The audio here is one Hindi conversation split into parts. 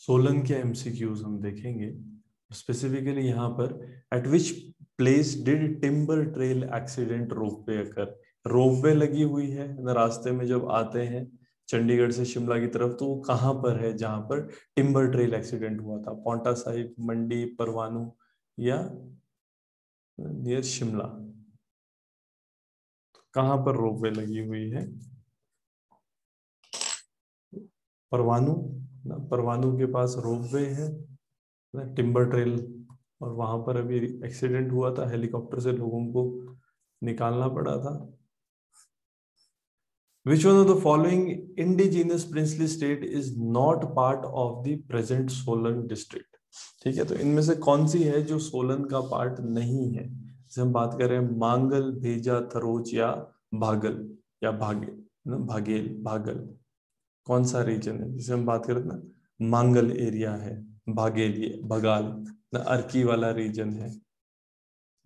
सोलन के एमसीक्यूज हम देखेंगे स्पेसिफिकली यहाँ पर। Eight which place did timber trail accident ropeway occur. Ropeway लगी हुई है ना रास्ते में जब आते हैं चंडीगढ़ से शिमला की तरफ, तो वो कहाँ पर है जहां पर टिम्बर ट्रेल एक्सीडेंट हुआ था? पौंटा साहिब, मंडी, परवाणू या नियर शिमला? कहाँ पर रोपवे लगी हुई है? परवाणु ना, परवाणु के पास रोपवे है ना, टिम्बर ट्रेल। और वहां पर अभी एक्सीडेंट हुआ था, हेलीकॉप्टर से लोगों को निकालना पड़ा था। Which one of the following indigenous princely state is not part of the present Solan district? ठीक है, तो इनमें से कौन सी है जो सोलन का पार्ट नहीं है? जैसे हम बात कर रहे हैं मांगल, भेजा, थरोच या भागल या भागेल ना, भागेल, भागल, कौन सा रीजन है? जैसे हम बात करें ना, मांगल एरिया है, भागेल ये भगाल ना, अर्की वाला रीजन है,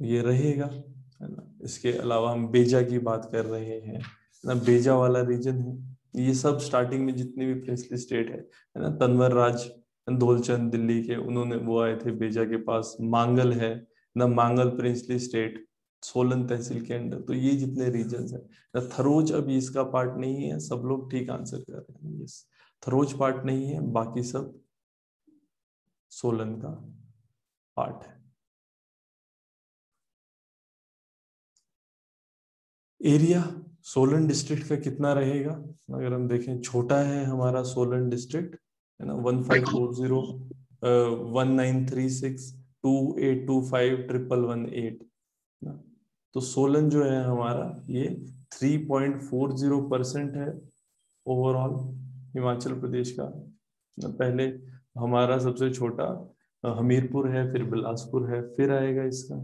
ये रहेगा, है ना। इसके अलावा हम बेजा की बात कर रहे हैं ना, बेजा वाला रीजन है। ये सब स्टार्टिंग में जितने भी प्रिंसली स्टेट है ना, तंवर राज धौलचंद दिल्ली के, उन्होंने वो आए थे बेजा के पास। मांगल है ना, मांगल प्रिंसली स्टेट सोलन तहसील के अंडर। तो ये जितने रीजन है ना, थरोज अभी इसका पार्ट नहीं है। सब लोग ठीक आंसर कर रहे हैं, यस, थरोज पार्ट नहीं है, बाकी सब सोलन का पार्ट है। एरिया सोलन डिस्ट्रिक्ट का कितना रहेगा? अगर हम देखें, छोटा है हमारा सोलन डिस्ट्रिक्ट, है ना, 1540 1936 2825 111 ना। तो सोलन जो है हमारा ये 3.40% है ओवरऑल हिमाचल प्रदेश का ना। पहले हमारा सबसे छोटा हमीरपुर है, फिर बिलासपुर है, फिर आएगा इसका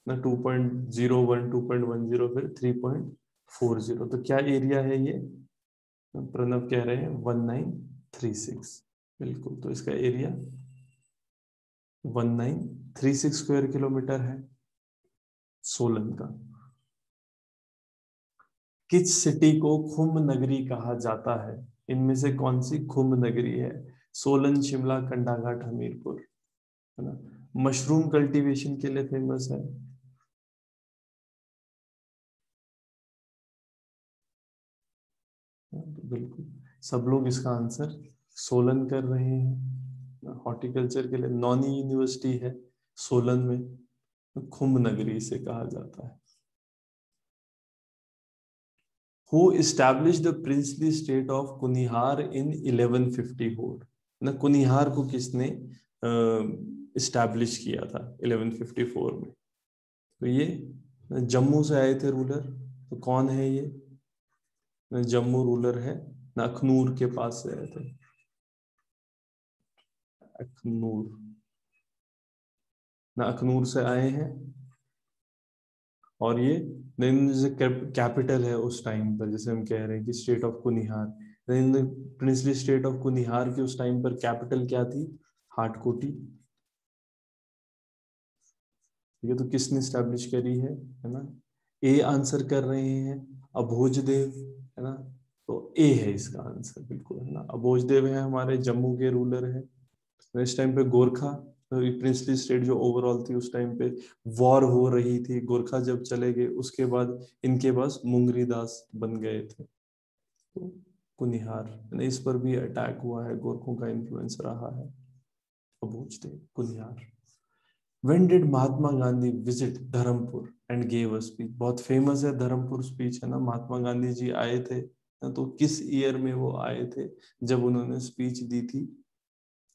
ना 2.01 2.10, फिर 3.40। तो क्या एरिया है ये? प्रणव कह रहे हैं 1936। बिल्कुल, तो इसका एरिया 1936 स्क्वायर किलोमीटर है सोलन का। किस सिटी को खुम्ब नगरी कहा जाता है? इनमें से कौन सी खुम्ब नगरी है? सोलन, शिमला, कंडाघाट, हमीरपुर, है ना। मशरूम कल्टीवेशन के लिए फेमस है। तो बिल्कुल सब लोग इसका आंसर सोलन कर रहे हैं। हॉर्टिकल्चर के लिए नॉनी यूनिवर्सिटी है सोलन में, खुम्ब नगरी इसे कहा जाता है। Who established the princely state of Kunihar in 1154? ना, कुनिहार को किसने इस्टेब्लिश किया था 1154 में? तो ये जम्मू से आए थे रूलर। तो कौन है ये? जम्मू रूलर है ना, अखनूर के पास से आए थे, अखनूर ना, अखनूर से आए हैं। और ये कैपिटल है उस टाइम पर, जैसे हम कह रहे हैं कि state of Kunihar, princely state of Kunihar की उस टाइम पर कैपिटल क्या थी? हाटकोटी। ये तो किसने स्टैब्लिश करी है ना? ए आंसर कर रहे हैं अभोज देव, है ना। तो ए है इसका आंसर, बिल्कुल, है ना। अभोज देव है हमारे जम्मू के रूलर है। इस टाइम पे गोरखा प्रिंसली स्टेट जो ओवरऑल थी, उस टाइम पे वॉर हो रही थी। गोरखा जब चले गए उसके बाद इनके पास मुंगरी दास बन गए थे। तो कुनिहार, इस पर भी अटैक हुआ है, गोरखों का इन्फ्लुएंस रहा है। Abujh Dev, Kunihar. When did Mahatma Gandhi visit Dharampur and gave a speech? बहुत फेमस है धर्मपुर स्पीच, है ना। महात्मा गांधी जी आए थे ना, तो किस ईयर में वो आए थे जब उन्होंने स्पीच दी थी?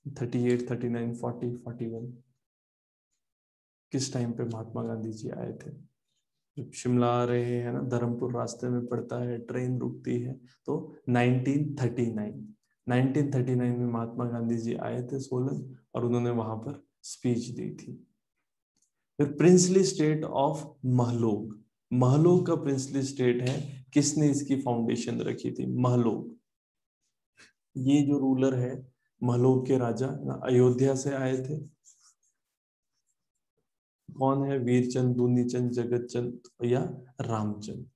38, 39, 40, 41? किस टाइम पे महात्मा गांधी जी आए थे? जब शिमला आ रहे हैं ना, धर्मपुर रास्ते में पड़ता है, ट्रेन रुकती है, तो 1939, 1939 में महात्मा गांधी जी आए थे सोलन और उन्होंने वहां पर स्पीच दी थी। फिर princely state of Mahlog, Mahlog का प्रिंसली स्टेट है, किसने इसकी फाउंडेशन रखी थी? महलोग, ये जो रूलर है महलोग के राजा ना, अयोध्या से आए थे। कौन है? वीरचंद, दूनीचंद, जगतचंद या रामचंद?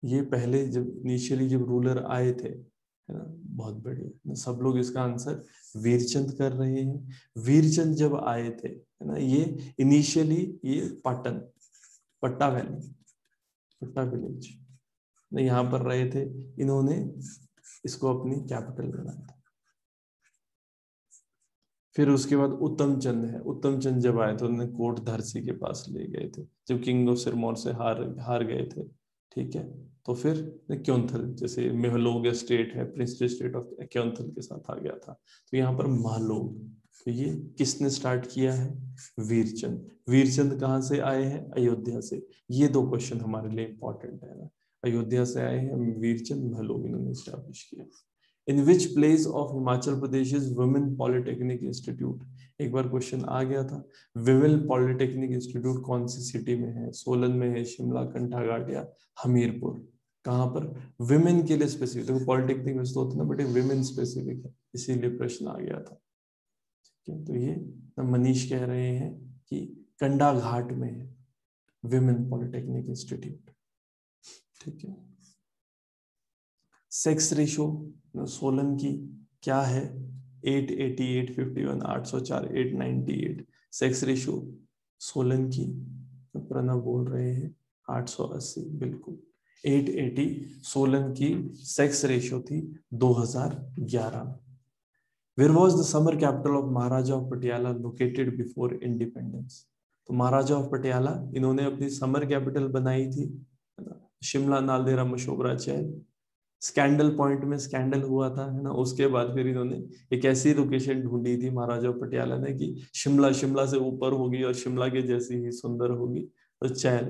ये पहले जब इनिशियली जब रूलर आए थे, है ना, बहुत बढ़िया, सब लोग इसका आंसर वीरचंद कर रहे हैं। वीरचंद जब आए थे, है ना, ये इनिशियली ये पाटन, पट्टा वैली, पट्टा विलेज यहाँ पर रहे थे। इन्होंने इसको अपनी कैपिटल बनाया था। फिर उसके बाद उत्तम चंद है, उत्तम चंद जब आए तो उन्होंने कोट धरसी के पास ले गए थे जब किंग ऑफ सिरमौर से हार गए थे। ठीक है, तो फिर क्योंथल, जैसे मेहलोग स्टेट है, प्रिंसली स्टेट ऑफ क्योंथल के साथ आ गया था, तो यहाँ पर महलोग। तो ये किसने स्टार्ट किया है? वीरचंद। वीरचंद कहाँ से आए हैं? अयोध्या से। ये दो क्वेश्चन हमारे लिए इंपॉर्टेंट है ना, अयोध्या से आए हैं वीरचंद, महलोग इन्होंने स्टैब्लिश किया। In which place of Himachal Pradesh is women polytechnic institute? एक बार क्वेश्चन आ गया था। विमेन पॉलिटेक्निक इंस्टीट्यूट कौन सी सिटी में है? सोलन में है, शिमला, कंठाघाट या हमीरपुर? कहाँ पर? विमेन के लिए स्पेसिफिक, देखो पॉलिटेक्निक में तो होता है ना, बट विमेन स्पेसिफिक है, इसीलिए प्रश्न आ गया था। ठीक है, तो ये मनीष कह रहे हैं कि कंडाघाट में है विमेन पॉलिटेक्निक इंस्टीट्यूट। ठीक है, सेक्स रेशो सोलन की क्या है? 880, 851, 804, 898। सेक्स रेशो सोलन की, प्रणव बोल रहे हैं 880, बिल्कुल 880 सोलन की सेक्स रेशो थी 2011 में। Where was the summer capital of Maharaja of Patiala located before independence? तो महाराजा ऑफ पटियाला इन्होंने अपनी समर कैपिटल बनाई थी शिमला, नालदेहरा, मशोबरा, चैल। स्कैंडल पॉइंट में स्कैंडल हुआ था, है ना, उसके बाद फिर इन्होंने एक ऐसी लोकेशन ढूंढी थी महाराजा पटियाला ने कि शिमला, शिमला से ऊपर होगी और शिमला के जैसी ही सुंदर होगी, तो चैल,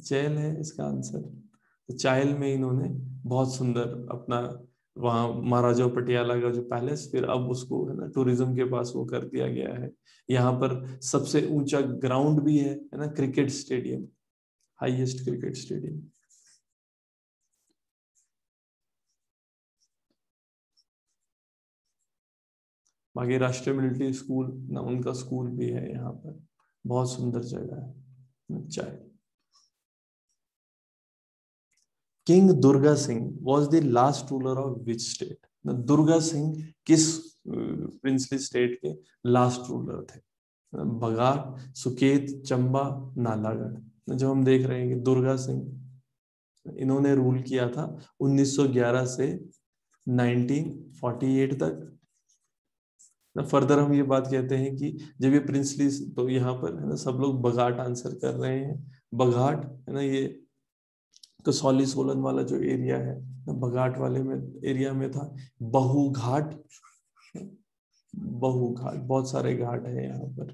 चैल है इसका आंसर। तो चैल में इन्होंने बहुत सुंदर अपना वहाँ महाराजा पटियाला का जो पैलेस, फिर अब उसको, है ना, टूरिज्म के पास वो कर दिया गया है। यहाँ पर सबसे ऊंचा ग्राउंड भी है ना, cricket stadium, highest cricket stadium. बाकी राष्ट्रीय मिलिट्री स्कूल ना, उनका स्कूल भी है यहाँ पर, बहुत सुंदर जगह है। चाय। King Durga Singh was the last ruler of which state? Durga Singh किस प्रिंसली स्टेट के लास्ट रूलर थे? बघाट, सुकेत, चंबा, नालागढ़। जो हम देख रहे हैं कि दुर्गा सिंह इन्होंने रूल किया था 1911 से 1948 तक। फर्दर हम ये बात कहते हैं कि जब ये प्रिंसली, तो यहाँ पर, है ना, सब लोग बघाट आंसर कर रहे हैं। बघाट, है ना, ये कसौली सोलन वाला जो एरिया है, बघाट वाले में एरिया में था। बहुघाट, बहुघाट, बहुत सारे घाट है यहाँ पर,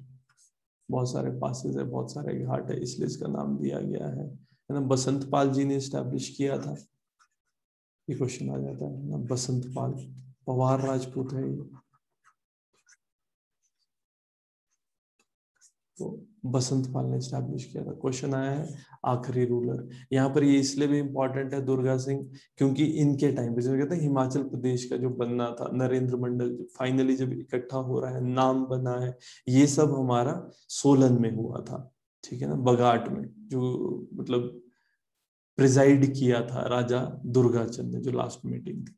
बहुत सारे पासेस है, बहुत सारे घाट है, इसलिए इसका नाम दिया गया है ना। बसंत पाल जी ने स्टैब्लिश किया था, ये क्वेश्चन आ जाता है ना। बसंत पाल पवार राजपूत है ये, तो बसंत पाल ने स्टैब्लिश किया था। क्वेश्चन आया है आखिरी रूलर। यहाँ पर ये इसलिए भी इंपॉर्टेंट है दुर्गा सिंह, क्योंकि इनके टाइम पे, जैसे कहते हैं हिमाचल प्रदेश का जो बनना था, नरेंद्र मंडल फाइनली जब इकट्ठा हो रहा है, नाम बना है, ये सब हमारा सोलन में हुआ था। ठीक है ना, बघाट में जो मतलब प्रिजाइड किया था राजा दुर्गाचंद ने, जो लास्ट मीटिंग थी।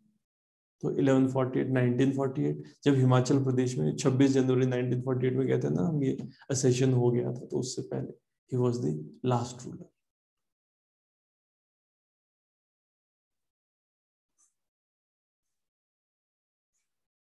तो 1148, 1948 जब हिमाचल प्रदेश में 26 जनवरी 1948 में कहते हैं ना हम, ये असेशन हो गया था, तो उससे पहले he was the last ruler.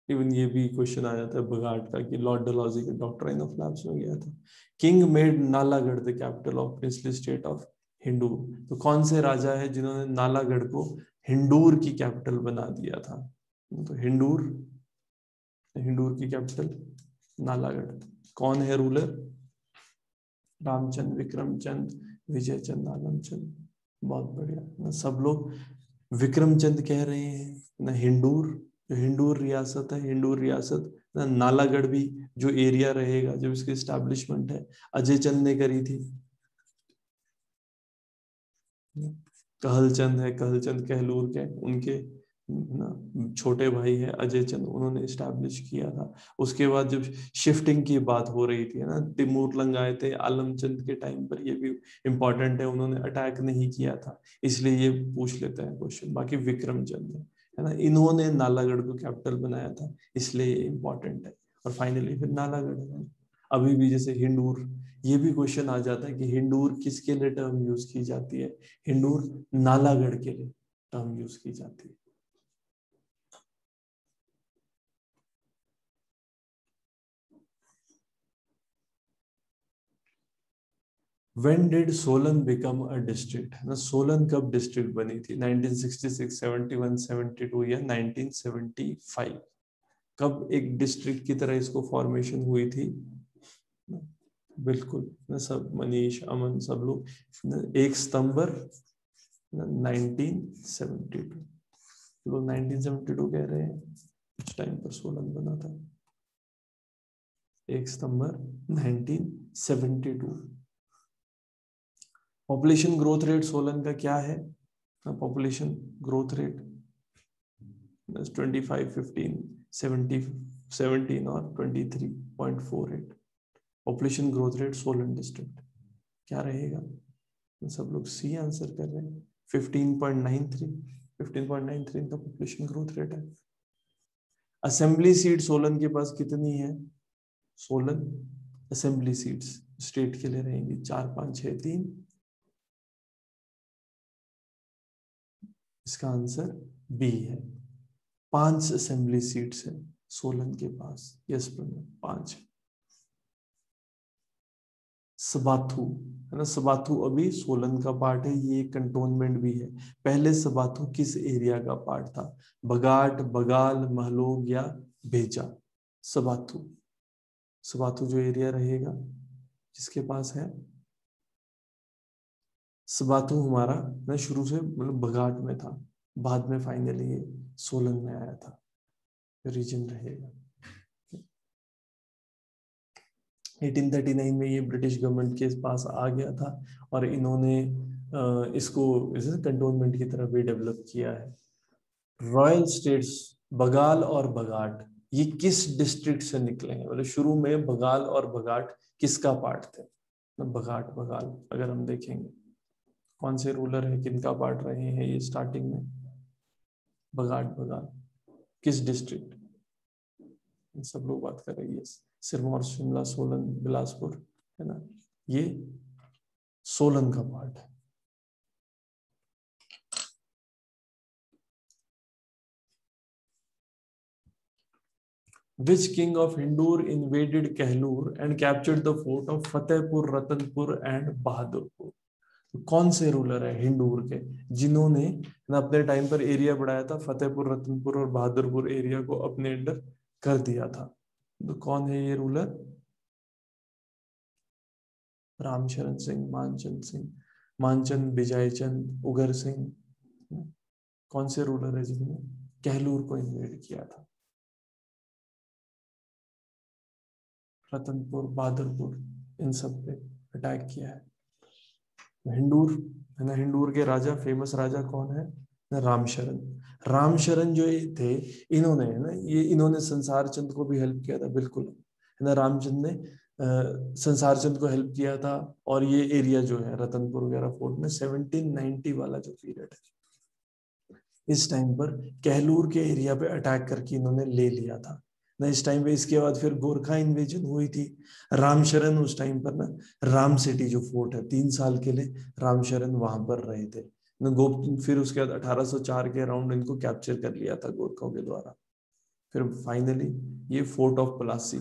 Even ये भी क्वेश्चन आ जाता है बघाट का कि लॉर्ड डलहौजी के डॉक्ट्राइन ऑफ लैब्स में गया था। King made Nalagarh the capital of princely state of Hindur? तो कौन से राजा है जिन्होंने नालागढ़ को हिंदूर की कैपिटल बना दिया था? तो हिंदूर, हिंदूर की कैपिटल नालागढ़। कौन है रूलर? रामचंद्र, विक्रमचंद, विजय चंद, आलमचंद। बहुत बढ़िया, सब लोग विक्रमचंद कह रहे हैं ना। हिंदूर, जो हिंदूर रियासत है, हिंदूर रियासत ना, नालागढ़ भी जो एरिया रहेगा, जो इसकी एस्टैब्लिशमेंट है, अजय चंद ने करी थी। कहलचंद है, कहलचंद कहलूर के उनके ना छोटे भाई है अजय चंद, उन्होंने स्टैब्लिश किया था। उसके बाद जब शिफ्टिंग की बात हो रही थी ना, तिमूर लंग आए थे आलमचंद के टाइम पर, ये भी इंपॉर्टेंट है, उन्होंने अटैक नहीं किया था, इसलिए ये पूछ लेते हैं क्वेश्चन। बाकी विक्रमचंद है है ना, इन्होंने नालागढ़ को कैपिटल बनाया था, इसलिए इंपॉर्टेंट है। और फाइनली फिर नालागढ़ है। अभी भी जैसे हिंडूर, ये भी क्वेश्चन आ जाता है कि हिंडूर किसके लिए टर्म यूज की जाती है? हिंडूर नालागढ़ के लिए टर्म यूज की जाती है। When did Solan become a district? है ना, सोलन कब डिस्ट्रिक्ट बनी थी? 1966, 71, 72 या 1975? कब एक डिस्ट्रिक्ट की तरह इसको फॉर्मेशन हुई थी? बिल्कुल ना, सब मनीष अमन सब लोग 1 सितंबर 1972, लोग 1972 कह रहे हैं, उस टाइम पर सोलन बना था 1 सितंबर 1972। पॉपुलेशन ग्रोथ रेट सोलन का क्या है? पॉपुलेशन ग्रोथ रेट 25, 15, 70, 17 और 23.48। Population growth rate Solan district क्या रहेगा? सब लोग सी आंसर कर रहे हैं। 15.93, 15.93 का पॉपुलेशन ग्रोथ रेट है। असेंबली सीट सोलन के पास कितनी है? सोलन असेंबली सीट्स स्टेट के लिए रहेंगी 4, 5, 6, 3। इसका आंसर बी है। 5 असेंबली सीट्स है सोलन के पास। यस प्रमोद, 5। सबाथू है ना, सबाथू अभी सोलन का पार्ट है, ये कंटोनमेंट भी है। पहले सबाथू किस एरिया का पार्ट था? बगाट, बगाल, महलोग या भेजा? सबाथू, सबाथू जो एरिया रहेगा जिसके पास है, सबाथू हमारा ना शुरू से मतलब बगाट में था, बाद में फाइनली ये सोलन में आया था, रीजन रहेगा। 1839 में ये ब्रिटिश गवर्नमेंट के पास आ गया था और इन्होंने इसको कंटोनमेंट की तरफ भी डेवलप किया है। रॉयल स्टेट्स बगाल और बगाट ये किस डिस्ट्रिक्ट से निकले हैं? मतलब शुरू में बगाल और बगाट किसका पार्ट थे? बगाट बगाल अगर हम देखेंगे कौन से रूलर है किनका पार्ट रहे हैं ये स्टार्टिंग में? बगाट बगाल किस डिस्ट्रिक्ट? सब लोग बात कर रही है, सिरमौर, शिमला, सोलन, बिलासपुर, है ना, ये सोलन का पार्ट है। Which king of Hindur invaded Kehlur and captured the fort of Fatehpur, Ratanpur and Bahadurpur? कौन से रूलर है हिंदूर के जिन्होंने अपने टाइम पर एरिया बढ़ाया था, फतेहपुर, रतनपुर और बहादुरपुर एरिया को अपने अंडर कर दिया था? तो कौन है ये रूलर? रामशरण सिंह, मानचंद सिंह, मानचंद, विजयचंद, उगर सिंह, कौन से रूलर है जिन्होंने कहलूर को इन्वेड किया था? रतनपुर, बहादुरपुर, इन सब पे अटैक किया है। हिंदूर है ना, हिंदूर के राजा, फेमस राजा कौन है? रामशरण। रामशरण जो ये थे, इन्होंने है ना, ये इन्होंने संसार चंद को भी हेल्प किया था, बिल्कुल है ना, रामचंद ने संसार चंद को हेल्प किया था। और ये एरिया जो है रतनपुर वगैरह फोर्ट में 1790 वाला जो पीरियड है, इस टाइम पर कहलूर के एरिया पे अटैक करके इन्होंने ले लिया था ना इस टाइम पे। इसके बाद फिर गोरखा इन्वेजन हुई थी। रामशरण उस टाइम पर ना राम सिटी जो फोर्ट है 3 साल के लिए रामशरण वहां पर रहे थे ना। गोप फिर उसके बाद 1804 के अराउंड इनको कैप्चर कर लिया था गोरखों के द्वारा। फिर फाइनली ये फोर्ट ऑफ पलासी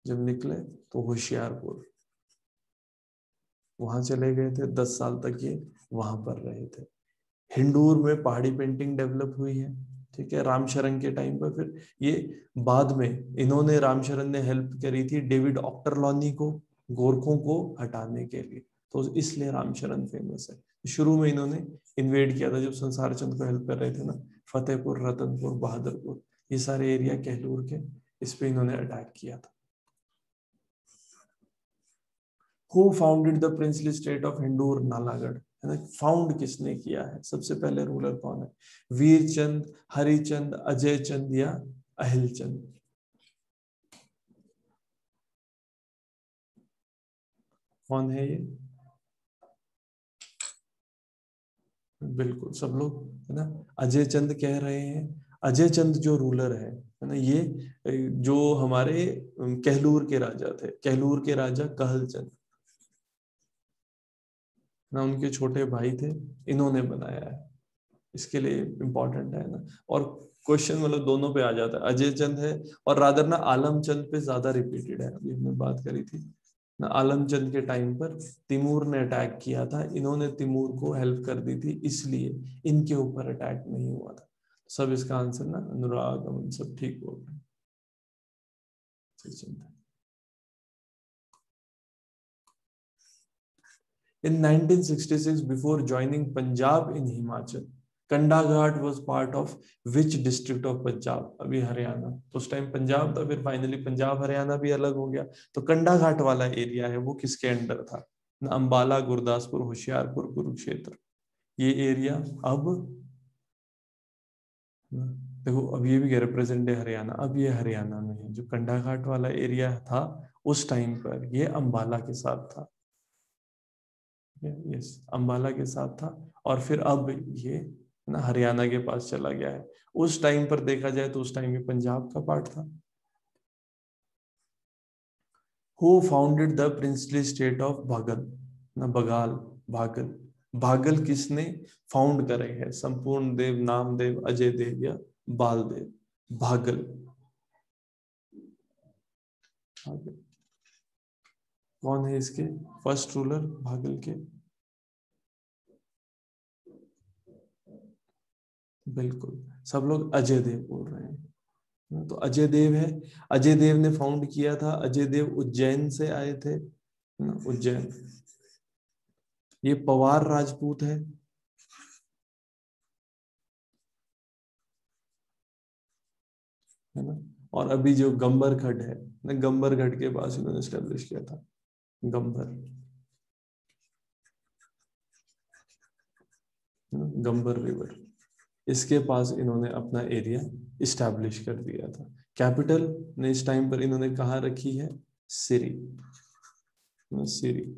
जब निकले तो होशियारपुर वहां चले गए थे। 10 साल तक ये वहां पर रहे थे। हिंदूर में पहाड़ी पेंटिंग डेवलप हुई है, ठीक है, रामशरण के टाइम पर। फिर ये बाद में इन्होंने, रामशरण ने हेल्प करी थी डेविड ऑक्टरलॉनी को गोरखों को हटाने के लिए, तो इसलिए रामशरण फेमस है। शुरू में इन्होंने इन्वेड किया था जब संसार चंद को हेल्प कर रहे थे ना, फतेहपुर, रतनपुर, बहादुरपुर, ये सारे एरिया कहलूर के, इस पे इन्होंने अटैक किया था। Who founded the princely state of Hindur, Nalagarh? है ना, फाउंड किसने किया है? सबसे पहले रूलर कौन है? वीरचंद, हरिचंद, अजय चंद या अहिलचंद? कौन है ये? बिल्कुल सब लोग, है ना। अजय चंद कह रहे हैं, अजय चंद जो रूलर है ना, ये जो हमारे कहलूर के राजा थे, कहलूर के राजा कहल चंद ना, उनके छोटे भाई थे, इन्होंने बनाया है। इसके लिए इम्पोर्टेंट है ना। और क्वेश्चन मतलब दोनों पे आ जाता है, अजय चंद है और रादर ना आलम चंद पे ज्यादा रिपीटेड है। अभी हमने बात करी थी ना, आलम चंद के टाइम पर तिमूर ने अटैक किया था, इन्होंने तिमूर को हेल्प कर दी थी, इसलिए इनके ऊपर अटैक नहीं हुआ था। सब इसका आंसर ना अनुराग अमन सब ठीक बोल रहे हैं। In 1966, before joining Punjab in Himachal, Kandaghat was part of which district of Punjab? अभी हरियाणा, तो उस टाइम पंजाब था, फिर फाइनली पंजाब हरियाणा भी अलग हो गया। तो कंडाघाट वाला एरिया है वो किसके अंडर था? ना अंबाला, गुरदासपुर, होशियारपुर, कुरुक्षेत्र। ये एरिया अब देखो, अब ये भी कह रहे प्रेजेंट डे हरियाणा, अब ये हरियाणा में है। जो कंडाघाट वाला एरिया था उस टाइम पर ये अंबाला के साथ था। यस, अंबाला के साथ था, और फिर अब ये ना हरियाणा के पास चला गया है। उस टाइम पर देखा जाए तो उस टाइम ये पंजाब का पार्ट था। Who founded the princely state of भागल? ना बगाल, भागल। भागल किसने फाउंड करे है? संपूर्ण देव, नामदेव, अजय देव या बालदेव? भागल, भागल। कौन है इसके फर्स्ट रूलर भागल के? बिल्कुल, सब लोग अजय देव बोल रहे हैं। तो अजय देव है, अजय देव ने फाउंड किया था। अजय देव उज्जैन से आए थे ना, उज्जैन। ये पवार राजपूत है ना। और अभी जो गंबर खड है ना, गंबर खड के पास इन्होंने स्टेब्लिश किया था, गंबर, गंबर रिवर, इसके पास इन्होंने अपना एरिया इस्टेब्लिश कर दिया था। कैपिटल ने इस टाइम पर इन्होंने कहाँ रखी है? सिरी, सिरी।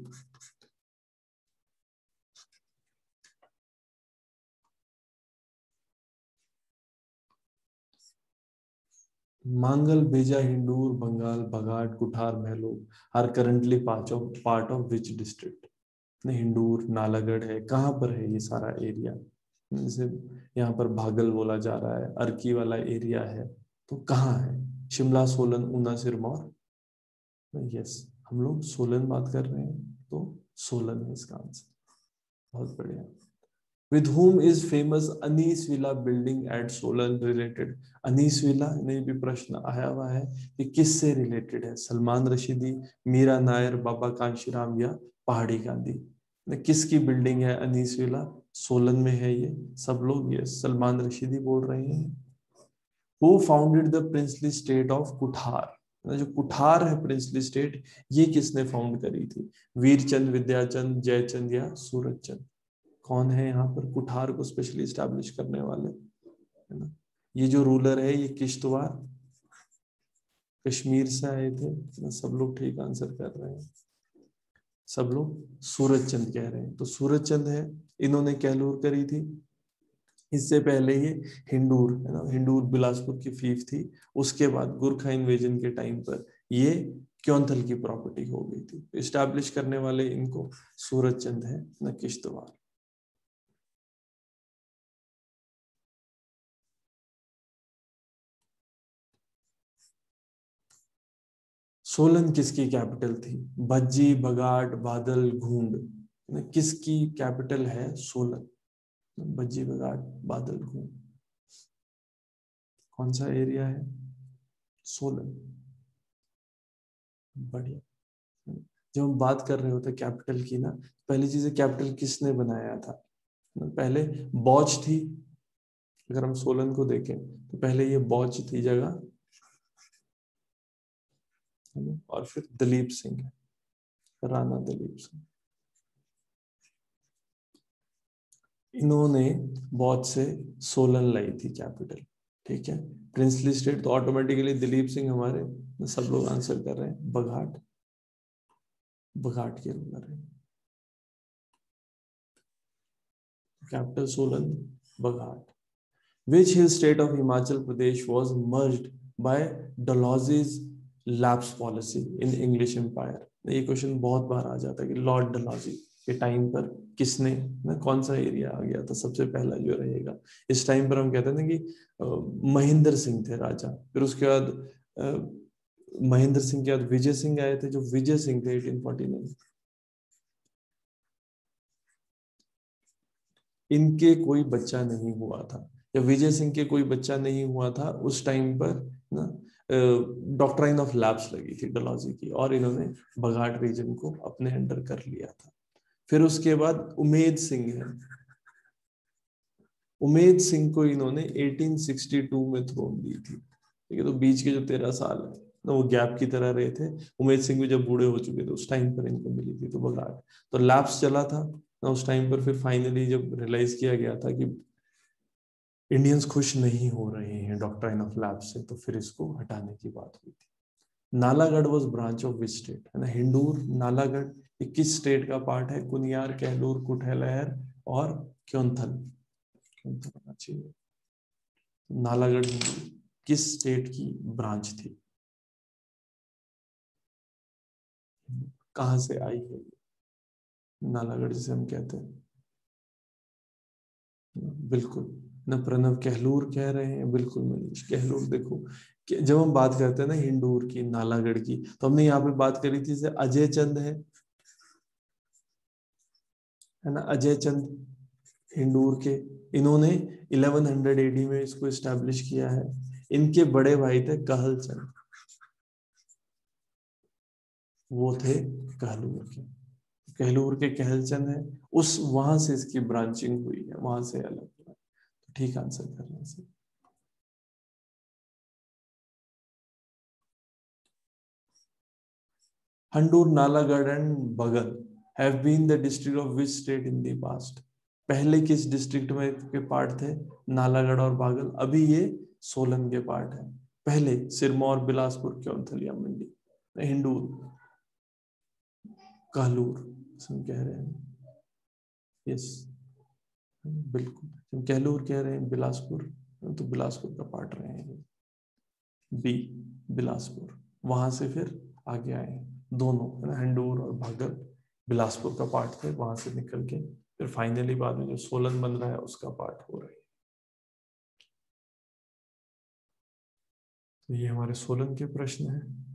Mangal, Beja, Hindur, Bangal, Baghat, Kuthar, Mahlum are currently part of which district? Hindur, Nalagarh है, कहाँ पर है ये सारा एरिया? जैसे यहाँ पर भागल बोला जा रहा है, अर्की वाला एरिया है, तो कहाँ है? शिमला, सोलन, ऊना, सिरमौर? यस, हम लोग सोलन बात कर रहे हैं, तो सोलन है इसका आंसर। बहुत बढ़िया। With whom is famous Anees villa building at Solan related? Anees villa ने भी प्रश्न आया हुआ है कि किससे रिलेटेड है? सलमान रशीदी, मीरा नायर, बाबा कांशीराम या पहाड़ी गांधी? किसकी बिल्डिंग है अनीस विला? सोलन में है ये। सब लोग ये सलमान रशीदी बोल रहे हैं। Who founded the princely state of Kuthar? जो कुठार है प्रिंसली स्टेट, ये किसने फाउंड करी थी? वीरचंद, विद्याचंद, जयचंद या सूरजचंद? कौन है यहाँ पर कुठार को स्पेशली स्टैब्लिश करने वाले, है ना? ये जो रूलर है ये किश्तवाड़, कश्मीर से आए थे। सब लोग ठीक आंसर कर रहे हैं, सब लोग सूरज चंद कह रहे हैं। तो सूरज चंद है, इन्होंने कहलूर करी थी। इससे पहले ये हिंडूर, है ना, हिंडूर बिलासपुर की फीफ थी। उसके बाद गुरखा इन्वेजन के टाइम पर ये क्योंथल की प्रॉपर्टी हो गई थी। इस्टेब्लिश करने वाले इनको सूरज चंद है ना, किश्तवाड़। सोलन किसकी कैपिटल थी? भज्जी, बगाट, बादल, घूंड? किसकी कैपिटल है सोलन? भज्जी, बगाट, बादल, घूंड? कौन सा एरिया है? सोलन। बढ़िया। जब हम बात कर रहे होते कैपिटल की ना, पहली चीज कैपिटल किसने बनाया था? पहले बौच थी। अगर हम सोलन को देखें तो पहले ये बौच थी जगह, है ना? और फिर दलीप सिंह है, राणा दलीप सिंह। इन्होंने बौच से सोलन लाई थी कैपिटल। ठीक है, प्रिंसली स्टेट तो ऑटोमेटिकली दिलीप सिंह हमारे, सब लोग आंसर कर रहे हैं बघाट, बघाट के रूलर है। Capital Solan, Baghat. Which hill state of Himachal Pradesh was merged by Dalhousie's lapse policy in English Empire? ये क्वेश्चन बहुत बार आ जाता है कि लॉर्ड डलहौजी के टाइम पर किसने ना कौन सा एरिया आ गया था सबसे पहला जो रहेगा। इस टाइम पर हम कहते हैं कि महेंद्र सिंह थे राजा, फिर उसके बाद महेंद्र सिंह के बाद विजय सिंह आए थे, जो विजय सिंह थे 1849। इनके कोई बच्चा नहीं हुआ था, जब विजय सिंह के कोई बच्चा नहीं हुआ था उस टाइम पर ना डॉक्ट्राइन ऑफ लैप्स लगी थी डलहौजी की, और इन्होंने बघाट रीजन को अपने अंडर कर लिया था। फिर उसके बाद उमेद सिंह है, उमेद सिंह को इन्होंने 1862 में थ्रोन दी थी। ठीक है, तो बीच के जो 13 साल है ना वो गैप की तरह रहे थे। उमेद सिंह भी जब बूढ़े हो चुके थे उस टाइम पर इनको मिली थी, तो बघाट तो लैप्स चला था ना उस टाइम पर। फिर फाइनली जब रियलाइज किया गया था कि इंडियंस खुश नहीं हो रहे हैं डॉक्ट्राइन ऑफ लैप्स से, तो फिर इसको हटाने की बात हुई थी। Nalagarh was branch of which state, है ना, हिंडूर नालागढ़ ये किस स्टेट का पार्ट है? कुनियार, कहलूर, कुठेलहर और क्योंथल। क्योंथल होना चाहिए। नालागढ़ हिंदू किस स्टेट की ब्रांच थी? कहां से आई है नालागढ़ जिसे हम कहते हैं? बिल्कुल न, प्रणव कहलूर कह रहे हैं, बिल्कुल मनीष कहलूर। देखो कि जब हम बात करते हैं ना हिंडूर की, नालागढ़ की, तो हमने यहाँ पे बात करी थी, जैसे अजय चंद है ना, अजय चंद हिंडूर के, इन्होंने 1100 एडी में इसको एस्टेब्लिश किया है। इनके बड़े भाई थे कहल चंद, वो थे कहलूर के, कहलूर के कहल चंद है, उस वहां से इसकी ब्रांचिंग हुई है, वहां से अलग हुआ। तो ठीक आंसर करने से। Handur, Nalagarh and Bagal have been the district of which state in the past? पहले किस डिस्ट्रिक्ट में के पार्ट थे नालागढ़ और बागल? अभी ये सोलन के पार्ट है। पहले सिरमौर, बिलासपुर, क्योंथलिया, मंडी, हिंडूर, कहलूर हम कह रहे हैं। यस, बिल्कुल। हम कहलूर कह रहे हैं, बिलासपुर तो बिलासपुर का पार्ट रहे हैं। बी, बिलासपुर, वहां से फिर आगे आए हैं दोनों, है ना, हिंडूर और भागल बिलासपुर का पार्ट थे, वहां से निकल के फिर फाइनली बाद में जो सोलन बन रहा है उसका पार्ट हो रहा है। तो ये हमारे सोलन के प्रश्न हैं।